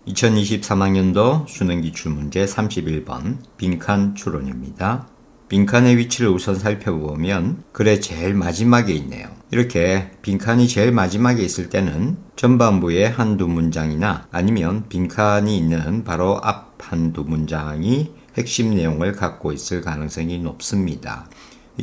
(2023학년도) 수능 기출문제 31번 빈칸 추론입니다. 빈칸의 위치를 우선 살펴보면 글의 제일 마지막에 있네요. 이렇게 빈칸이 제일 마지막에 있을 때는 전반부의 한두 문장이나 아니면 빈칸이 있는 바로 앞 한두 문장이 핵심 내용을 갖고 있을 가능성이 높습니다.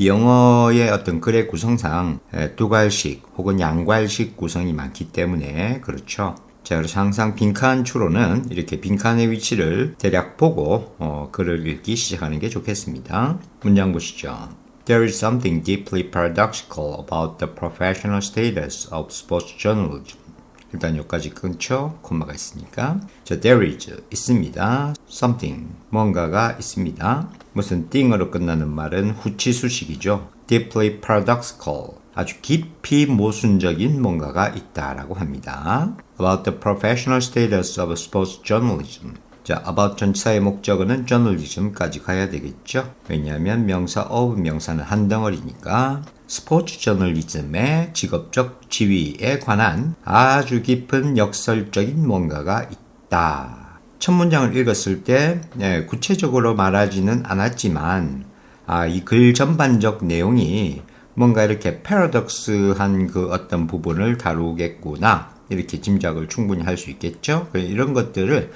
영어의 어떤 글의 구성상 두괄식 혹은 양괄식 구성이 많기 때문에 그렇죠. 자, 그래서 항상 빈칸 추론은 이렇게 빈칸의 위치를 대략 보고 글을 읽기 시작하는 게 좋겠습니다. 문장 보시죠. There is something deeply paradoxical about the professional status of sports journalism. 일단 여기까지 끊죠. 콤마가 있으니까. 자, there is 있습니다. something 뭔가가 있습니다. 무슨 thing으로 끝나는 말은 후치수식이죠. deeply paradoxical 아주 깊이 모순적인 뭔가가 있다라고 합니다. About the professional status of sports journalism. 자, about 전치사의 목적어는 journalism까지 가야 되겠죠. 왜냐하면 명사 of 명사는 한 덩어리니까 스포츠 저널리즘의 직업적 지위에 관한 아주 깊은 역설적인 뭔가가 있다. 첫 문장을 읽었을 때 구체적으로 말하지는 않았지만 이 글 전반적 내용이 뭔가 이렇게 패러독스한 그 어떤 부분을 다루겠구나 이렇게 짐작을 충분히 할 수 있겠죠. 이런 것들을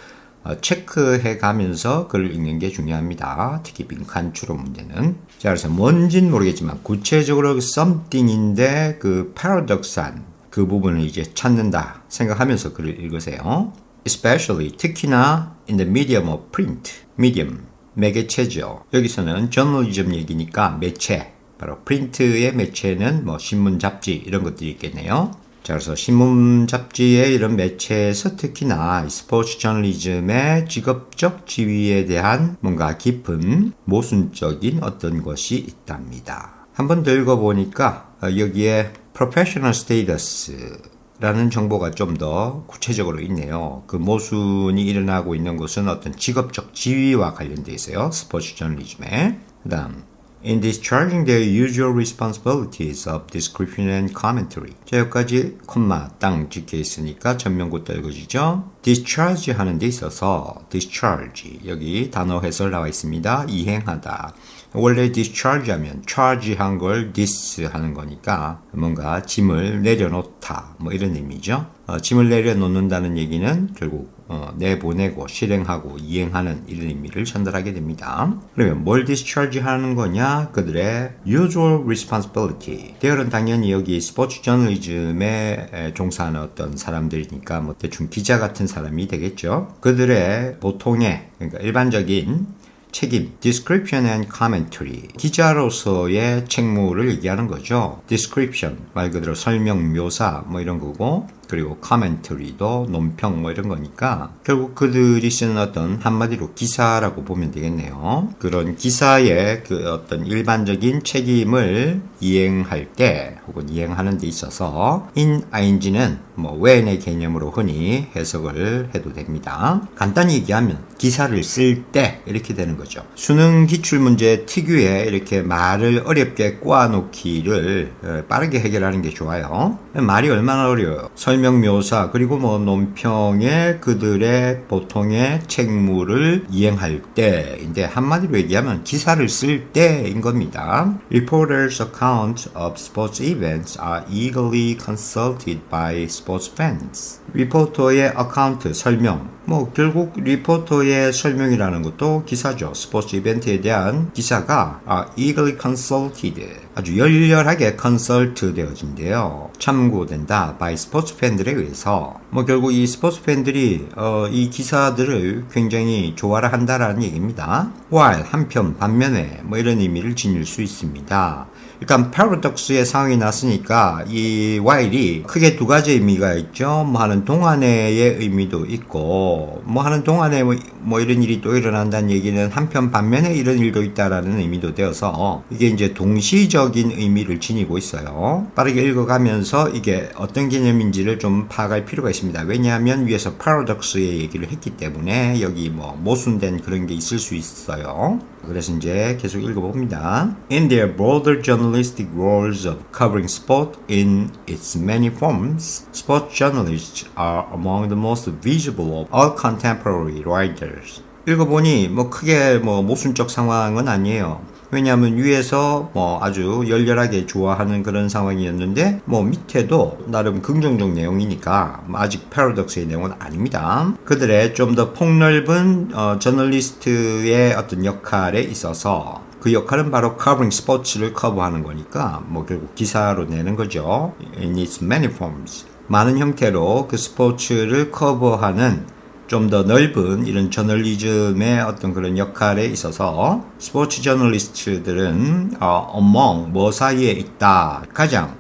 체크해 가면서 글을 읽는 게 중요합니다. 특히 빈칸 추론 문제는. 자, 그래서 뭔진 모르겠지만 구체적으로 something인데 그 패러독스한 그 부분을 이제 찾는다 생각하면서 글을 읽으세요. Especially 특히나 in the medium of print. medium 매개체죠. 여기서는 journalism 얘기니까 매체. 바로 프린트의 매체는 뭐 신문, 잡지 이런 것들이 있겠네요. 자, 그래서 신문, 잡지의 이런 매체에서 특히나 스포츠 저널리즘의 직업적 지위에 대한 뭔가 깊은 모순적인 어떤 것이 있답니다. 한번 더 읽어보니까 여기에 professional status라는 정보가 좀 더 구체적으로 있네요. 그 모순이 일어나고 있는 것은 어떤 직업적 지위와 관련되어 있어요. 스포츠 저널리즘에. 그 다음 in discharging their usual responsibilities of description and commentary. 자, 여기까지 콤마 땅 찍혀 있으니까 전면부터 읽어지죠. discharge 하는 데 있어서 discharge 여기 단어 해설 나와 있습니다. 이행하다. 원래 discharge 하면 charge 한 걸 dis 하는 거니까 뭔가 짐을 내려놓다 뭐 이런 의미죠. 짐을 내려놓는다는 얘기는 결국 내보내고 실행하고 이행하는 이런 의미를 전달하게 됩니다. 그러면 뭘 discharge 하는 거냐? 그들의 usual responsibility. 대열은 당연히 여기 스포츠 저널리즘에 종사하는 어떤 사람들이니까 뭐 대충 기자 같은 사람이 되겠죠. 그들의 보통의 그러니까 일반적인 책임, description and commentary. 기자로서의 책무를 얘기하는 거죠. description, 말 그대로 설명, 묘사, 뭐 이런 거고, 그리고 commentary도 논평 뭐 이런 거니까, 결국 그들이 쓰는 어떤 한마디로 기사라고 보면 되겠네요. 그런 기사의 그 어떤 일반적인 책임을 이행할 때, 혹은 이행하는 데 있어서, ing는 뭐 when의 개념으로 흔히 해석을 해도 됩니다. 간단히 얘기하면, 기사를 쓸 때, 이렇게 되는 거죠. 수능 기출문제 특유의 이렇게 말을 어렵게 꼬아놓기를 빠르게 해결하는 게 좋아요. 말이 얼마나 어려워요. 설명 묘사 그리고 뭐 논평에 그들의 보통의 책무를 이행할 때인데 한마디로 얘기하면 기사를 쓸 때인 겁니다. Reporters' accounts of sports events are eagerly consulted by sports fans. 리포터의 어카운트, 설명. 뭐 결국 리포터의 설명이라는 것도 기사죠. 스포츠 이벤트에 대한 기사가 eagerly consulted, 아주 열렬하게 컨설트 되어진대요. 참고된다. by 스포츠 팬들에 의해서. 뭐 결국 이 스포츠 팬들이 이 기사들을 굉장히 좋아라 한다라는 얘기입니다. while 한편 반면에 뭐 이런 의미를 지닐 수 있습니다. 일단 paradox의 상황이 났으니까 이 while이 크게 두 가지 의미가 있죠. 뭐 하는 동안의 의미도 있고 뭐 하는 동안에 뭐 이런 일이 또 일어난다는 얘기는 한편 반면에 이런 일도 있다라는 의미도 되어서 이게 이제 동시적인 의미를 지니고 있어요. 빠르게 읽어가면서 이게 어떤 개념인지를 좀 파악할 필요가 있습니다. 왜냐하면 위에서 paradox의 얘기를 했기 때문에 여기 뭐 모순된 그런 게 있을 수 있어요. 그래서 이제 계속 읽어봅니다. In their broader journalistic roles of covering sport in its many forms, sports journalists are among the most visible of all contemporary writers. 읽어보니 뭐 크게 뭐 모순적 상황은 아니에요. 왜냐하면 위에서 뭐 아주 열렬하게 좋아하는 그런 상황이었는데 뭐 밑에도 나름 긍정적 내용이니까 아직 패러독스의 내용은 아닙니다. 그들의 좀 더 폭넓은 저널리스트의 어떤 역할에 있어서 그 역할은 바로 covering 스포츠를 커버하는 거니까 뭐 결국 기사로 내는 거죠. In its many forms. 많은 형태로 그 스포츠를 커버하는 좀 더 넓은 이런 저널리즘의 어떤 그런 역할에 있어서 스포츠 저널리스트들은 among 뭐 사이에 있다. 가장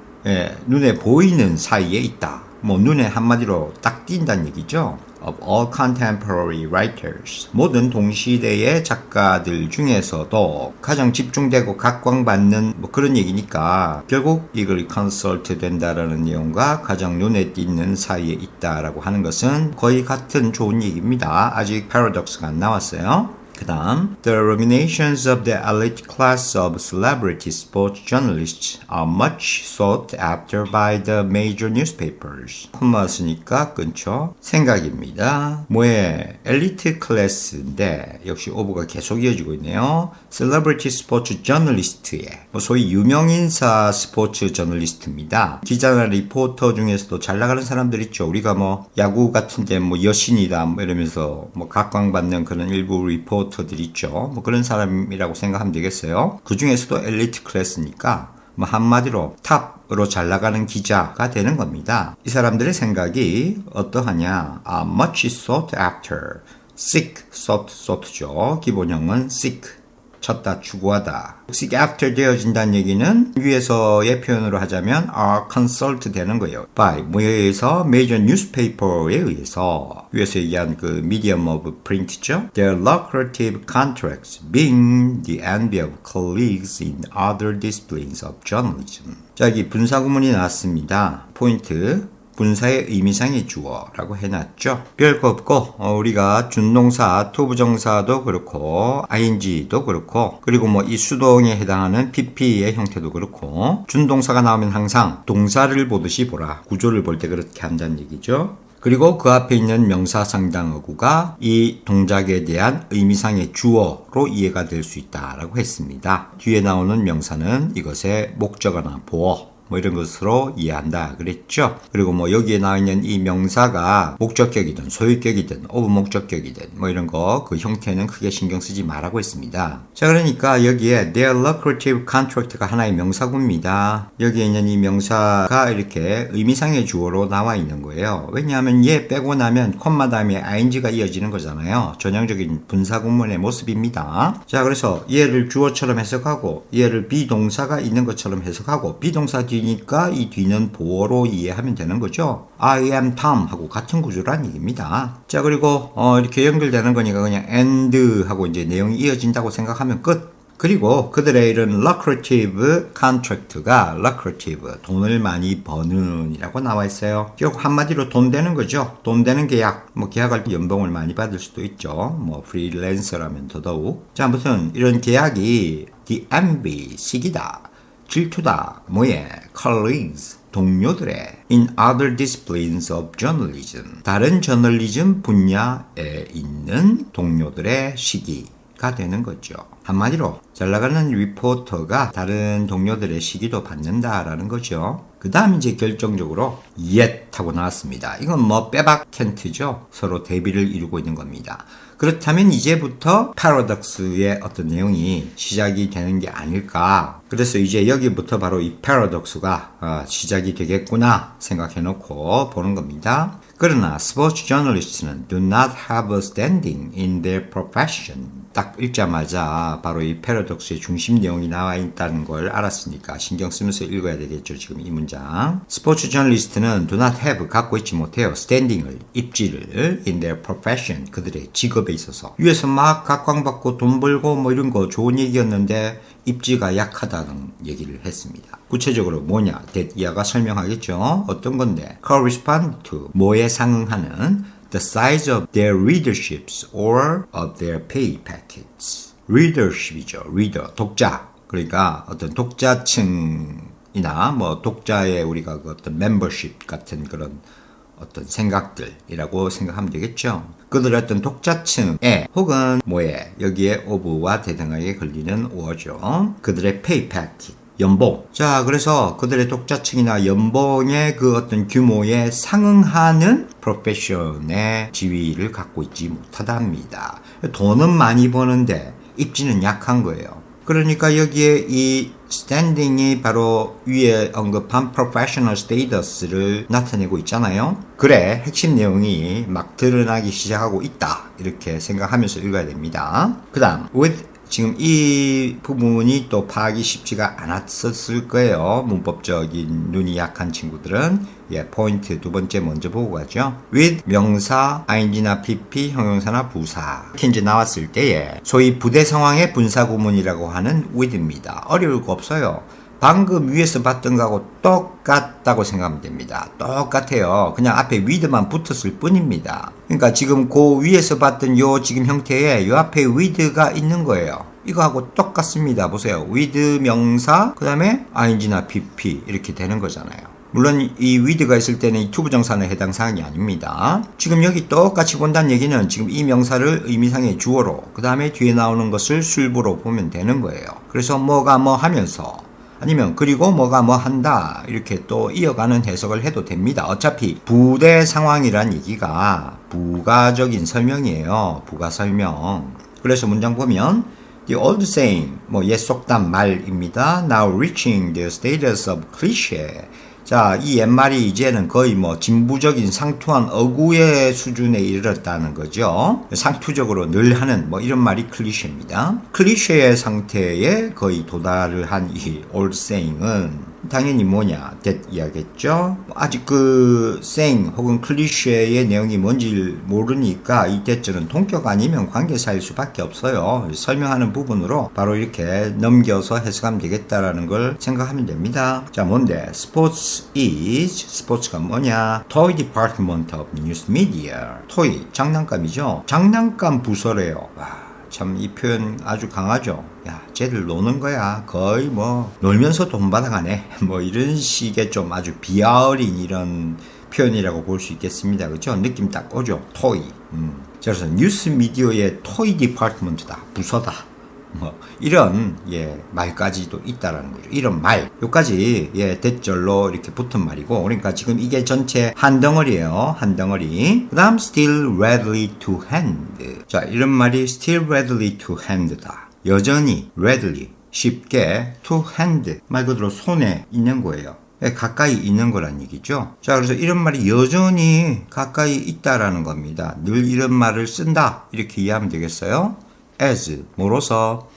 눈에 보이는 사이에 있다. 뭐 눈에 한마디로 딱 띈다는 얘기죠. Of all contemporary writers. 모든 동시대의 작가들 중에서도 가장 집중되고 각광받는 뭐 그런 얘기니까 결국 이걸 컨설트 된다라는 내용과 가장 눈에 띄는 사이에 있다라고 하는 것은 거의 같은 좋은 얘기입니다. 아직 패러독스가 안 나왔어요. 그 다음 The ruminations of the elite class of celebrity sports journalists are much sought after by the major newspapers. 콤마 쓰니까 끊죠. 생각입니다. 뭐에 엘리트 클래스인데 역시 오버가 계속 이어지고 있네요. celebrity sports journalist의 뭐 소위 유명인사 스포츠 저널리스트입니다. 기자나 리포터 중에서도 잘 나가는 사람들 있죠. 우리가 뭐 야구 같은데 뭐 여신이다 뭐 이러면서 뭐 각광받는 그런 일부 리포터 들 있죠. 뭐 그런 사람이라고 생각하면 되겠어요. 그 중에서도 엘리트 클래스니까 뭐 한마디로 탑으로 잘 나가는 기자가 되는 겁니다. 이 사람들의 생각이 어떠하냐? much sought after. seek, sought죠. 기본형은 seek. 찾다, 추구하다. seek after 되어진다는 얘기는 위에서의 표현으로 하자면 are consult 되는 거예요. by 뭐에 의해서 major newspaper에 의해서 위에서 얘기한 그 medium of print죠. Their lucrative contracts being the envy of colleagues in other disciplines of journalism. 자, 여기 분사구문이 나왔습니다. 포인트. 분사의 의미상의 주어라고 해놨죠. 별거 없고 우리가 준동사, 투부정사도 그렇고 ing도 그렇고 그리고 뭐 이 수동에 해당하는 pp의 형태도 그렇고 준동사가 나오면 항상 동사를 보듯이 보라. 구조를 볼 때 그렇게 한다는 얘기죠. 그리고 그 앞에 있는 명사상당어구가 이 동작에 대한 의미상의 주어로 이해가 될 수 있다라고 했습니다. 뒤에 나오는 명사는 이것의 목적어나 보어 뭐 이런 것으로 이해한다 그랬죠. 그리고 뭐 여기에 나와 있는 이 명사가 목적격이든 소유격이든 오브목적격이든 뭐 이런 거 그 형태는 크게 신경 쓰지 말라고 했습니다. 자, 그러니까 여기에 their lucrative contract가 하나의 명사구입니다. 여기에 있는 이 명사가 이렇게 의미상의 주어로 나와 있는 거예요. 왜냐하면 얘 빼고 나면 콤마 다음에 ing가 이어지는 거잖아요. 전형적인 분사구문의 모습입니다. 자, 그래서 얘를 주어처럼 해석하고 얘를 비동사가 있는 것처럼 해석하고 비동사 뒤니까 이 뒤는 보어로 이해하면 되는 거죠. I am Tom 하고 같은 구조란 얘기입니다. 자, 그리고 이렇게 연결되는 거니까 그냥 and 하고 이제 내용이 이어진다고 생각하면 끝. 그리고 그들의 이런 lucrative contract가 lucrative 돈을 많이 버는 이라고 나와 있어요. 결국 한마디로 돈 되는 거죠. 돈 되는 계약. 뭐 계약할 때 연봉을 많이 받을 수도 있죠. 뭐 프리랜서라면 더더욱. 자, 아무튼 이런 계약이 the envy 시기다. 질투다. 뭐에? colleagues. 동료들의 in other disciplines of journalism. 다른 저널리즘 분야에 있는 동료들의 시기가 되는 거죠. 한마디로 잘 나가는 리포터가 다른 동료들의 시기도 받는다라는 거죠. 그 다음 이제 결정적으로 yet 하고 나왔습니다. 이건 뭐 빼박 텐트죠. 서로 대비를 이루고 있는 겁니다. 그렇다면 이제부터 패러독스의 어떤 내용이 시작이 되는 게 아닐까. 그래서 이제 여기부터 바로 이 패러독스가 시작이 되겠구나 생각해놓고 보는 겁니다. 그러나 스포츠 저널리스트는 do not have a standing in their profession. 딱 읽자마자 바로 이 패러독스의 중심 내용이 나와 있다는 걸 알았으니까 신경 쓰면서 읽어야 되겠죠. 지금 이 문장. 스포츠 저널리스트는 do not have, 갖고 있지 못해요. standing을, 입지를 in their profession, 그들의 직업에 있어서. 위에서 막 각광받고 돈 벌고 뭐 이런 거 좋은 얘기였는데 입지가 약하다는 얘기를 했습니다. 구체적으로 뭐냐? 이하가 설명하겠죠. 어떤 건데? correspond to, 뭐에 상응하는 the size of their readerships or of their pay packets. readership이죠. reader, 독자. 그러니까 어떤 독자층이나 뭐 독자의 우리가 그 어떤 membership 같은 그런 어떤 생각들이라고 생각하면 되겠죠. 그들의 어떤 독자층에 혹은 뭐에 여기에 of와 대등하게 걸리는 or죠. 그들의 pay packet. 연봉. 자, 그래서 그들의 독자층이나 연봉의 그 어떤 규모에 상응하는 프로페션의 지위를 갖고 있지 못하답니다. 돈은 많이 버는데 입지는 약한 거예요. 그러니까 여기에 이 standing이 바로 위에 언급한 professional status를 나타내고 있잖아요. 그래, 핵심 내용이 막 드러나기 시작하고 있다. 이렇게 생각하면서 읽어야 됩니다. 그 다음, with 지금 이 부분이 또 파악이 쉽지가 않았을 거예요. 문법적인 눈이 약한 친구들은. 포인트 두 번째 먼저 보고 가죠. with 명사, ing나 pp, 형용사나 부사. 이렇게 이제 나왔을 때에 소위 부대 상황의 분사 구문이라고 하는 with입니다. 어려울 거 없어요. 방금 위에서 봤던 거하고 똑같다고 생각하면 됩니다. 똑같아요. 그냥 앞에 with만 붙었을 뿐입니다. 그러니까 지금 그 위에서 봤던 요 지금 형태에 요 앞에 with가 있는 거예요. 이거하고 똑같습니다. 보세요. with 명사, 그 다음에 ing나 pp 이렇게 되는 거잖아요. 물론 이 with가 있을 때는 이 투부정사는 해당 사항이 아닙니다. 지금 여기 똑같이 본다는 얘기는 지금 이 명사를 의미상의 주어로, 그 다음에 뒤에 나오는 것을 술부로 보면 되는 거예요. 그래서 뭐가 뭐 하면서 아니면 그리고 뭐가 뭐 한다 이렇게 또 이어가는 해석을 해도 됩니다. 어차피 부대 상황이란 얘기가 부가적인 설명이에요. 부가 설명. 그래서 문장 보면 The old saying, 뭐 옛 속담 말입니다. Now reaching the status of cliché. 자, 이 옛말이 이제는 거의 뭐 진부적인 상투한 어구의 수준에 이르렀다는 거죠. 상투적으로 늘 하는 뭐 이런 말이 클리셰입니다. 클리셰의 상태에 거의 도달을 한 이 old saying은 당연히 뭐냐, 이야기했죠. 아직 그 saying 혹은 클리셰의 내용이 뭔지 모르니까 이 대절은 동격 아니면 관계사일 수밖에 없어요. 설명하는 부분으로 바로 이렇게 넘겨서 해석하면 되겠다라는 걸 생각하면 됩니다. 자, 뭔데? Sports is, 스포츠가 뭐냐? Toy Department of News Media. toy, 장난감이죠. 장난감 부서래요. 와. 참 이 표현 아주 강하죠. 야, 쟤들 노는 거야. 거의 뭐 놀면서 돈 받아가네. 뭐 이런 식의 좀 아주 비하어린 이런 표현이라고 볼 수 있겠습니다. 그렇죠? 느낌 딱 오죠. 토이. 그래서 뉴스 미디어의 토이 디파트먼트다. 부서다. 뭐 이런 말까지도 있다라는 거죠. 이런 말 요까지 대절로 이렇게 붙은 말이고, 그러니까 지금 이게 전체 한 덩어리예요. 한 덩어리. 그다음 still readily to hand. 자, 이런 말이 still readily to hand다. 여전히 readily 쉽게 to hand 말 그대로 손에 있는 거예요. 가까이 있는 거란 얘기죠. 자, 그래서 이런 말이 여전히 가까이 있다라는 겁니다. 늘 이런 말을 쓴다 이렇게 이해하면 되겠어요. as 뭐로서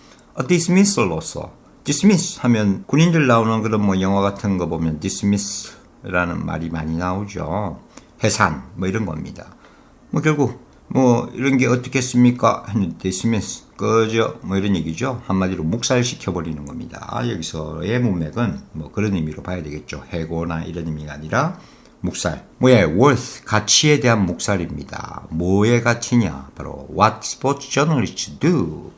dismissalo서. dismiss 하면 군인들 나오는 그런 뭐 영화 같은 거 보면 dismiss라는 말이 많이 나오죠. 해산 뭐 이런 겁니다. 뭐 결국 뭐 이런 게 어떻겠습니까? dismiss 꺼져 뭐 이런 얘기죠. 한마디로 묵살시켜 버리는 겁니다. 여기서의 문맥은 뭐 그런 의미로 봐야 되겠죠. 해고나 이런 의미가 아니라 묵살. 뭐의 worth, 가치에 대한 묵살입니다. 뭐의 가치냐? 바로 what sports journalists do.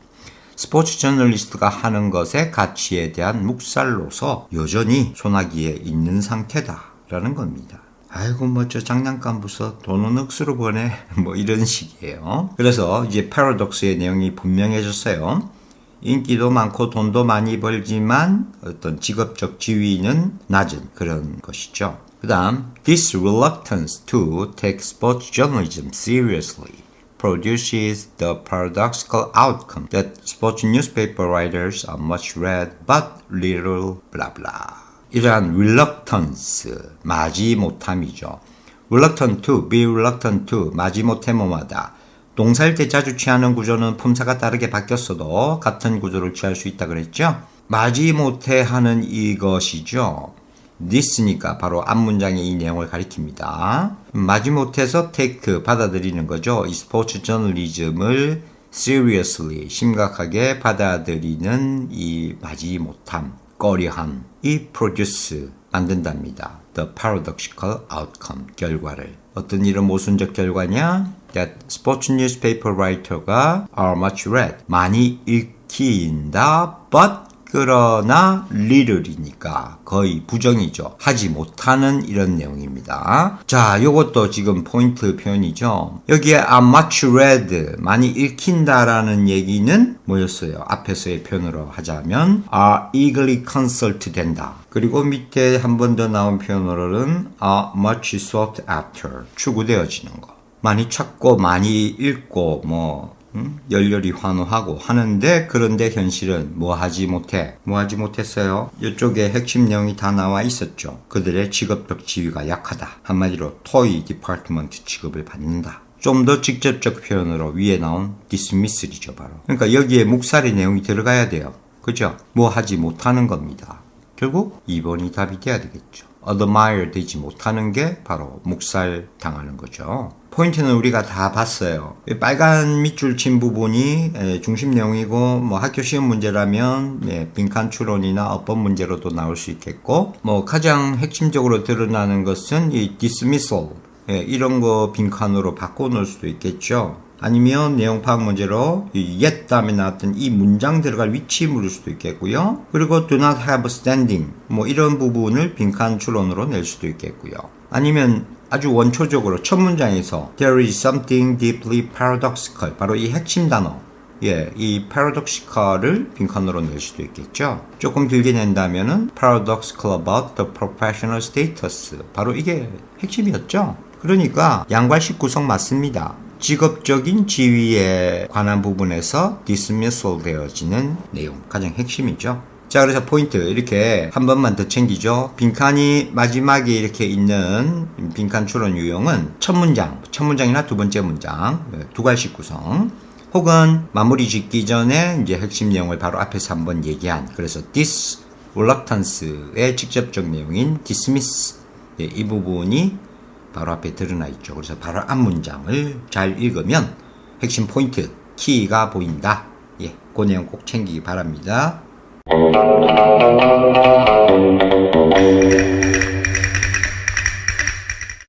스포츠 저널리스트가 하는 것의 가치에 대한 묵살로서 여전히 소나기에 있는 상태다라는 겁니다. 아이고 뭐 저 장난감 부서 돈은 억수로 버네 뭐 이런 식이에요. 그래서 이제 패러독스의 내용이 분명해졌어요. 인기도 많고 돈도 많이 벌지만 어떤 직업적 지위는 낮은 그런 것이죠. 그 다음 This reluctance to take sports journalism seriously produces the paradoxical outcome that sports newspaper writers are much read but little blah blah. 이러한 reluctance, 마지 못함이죠. reluctant to, be reluctant to, 마지 못해 뭐마다. 동사일 때 자주 취하는 구조는 품사가 다르게 바뀌었어도 같은 구조를 취할 수 있다 그랬죠. 마지못해 하는 이것이죠. this니까 바로 앞문장의 이 내용을 가리킵니다. 마지못해서 take 받아들이는 거죠. 이 스포츠 저널리즘을 seriously 심각하게 받아들이는 이 마지못함, 꺼려함, 이 produce 만든답니다. The paradoxical outcome 결과를. 어떤 이런 모순적 결과냐? That sports newspaper writer가 are much read 많이 읽힌다, but 그러나 little이니까 거의 부정이죠. 하지 못하는 이런 내용입니다. 자, 요것도 지금 포인트 표현이죠. 여기에 are much read 많이 읽힌다라는 얘기는 뭐였어요? 앞에서의 표현으로 하자면 are eagerly consult 된다. 그리고 밑에 한 번 더 나온 표현으로는 are much sought after 추구되어지는 거. 많이 찾고 많이 읽고 열렬히 환호하고 하는데 그런데 현실은 뭐 하지 못했어요? 이쪽에 핵심 내용이 다 나와 있었죠. 그들의 직업적 지위가 약하다. 한마디로 토이 디파트먼트 취급을 받는다. 좀 더 직접적 표현으로 위에 나온 dismissal이죠 바로. 그러니까 여기에 묵살의 내용이 들어가야 돼요. 그죠? 뭐 하지 못하는 겁니다. 결국 2번이 답이 돼야 되겠죠. admire 되지 못하는 게 바로 묵살 당하는 거죠. 포인트는 우리가 다 봤어요. 빨간 밑줄 친 부분이 중심 내용이고 학교 시험 문제라면 빈칸 추론이나 어법 문제로도 나올 수 있겠고 가장 핵심적으로 드러나는 것은 이 dismissal 이런 거 빈칸으로 바꿔놓을 수도 있겠죠. 아니면 내용 파악 문제로 yet 다음에 나왔던 이 문장 들어갈 위치 물을 수도 있겠고요. 그리고 do not have standing 이런 부분을 빈칸 추론으로 낼 수도 있겠고요. 아니면 아주 원초적으로 첫 문장에서 there is something deeply paradoxical 바로 이 핵심 단어 이 paradoxical을 빈칸으로 낼 수도 있겠죠. 조금 길게 낸다면은 paradoxical about the professional status 바로 이게 핵심이었죠. 그러니까 양괄식 구성 맞습니다. 직업적인 지위에 관한 부분에서 dismissal 되어지는 내용 가장 핵심이죠. 자, 그래서 포인트 이렇게 한 번만 더 챙기죠. 빈칸이 마지막에 이렇게 있는 빈칸 추론 유형은 첫 문장이나 두 번째 문장 두 갈씩 구성 혹은 마무리 짓기 전에 이제 핵심 내용을 바로 앞에서 한번 얘기한 그래서 this reluctance의 직접적 내용인 dismiss 이 부분이 바로 앞에 드러나 있죠. 그래서 바로 앞 문장을 잘 읽으면 핵심 포인트 키가 보인다. 그 내용 꼭 챙기기 바랍니다.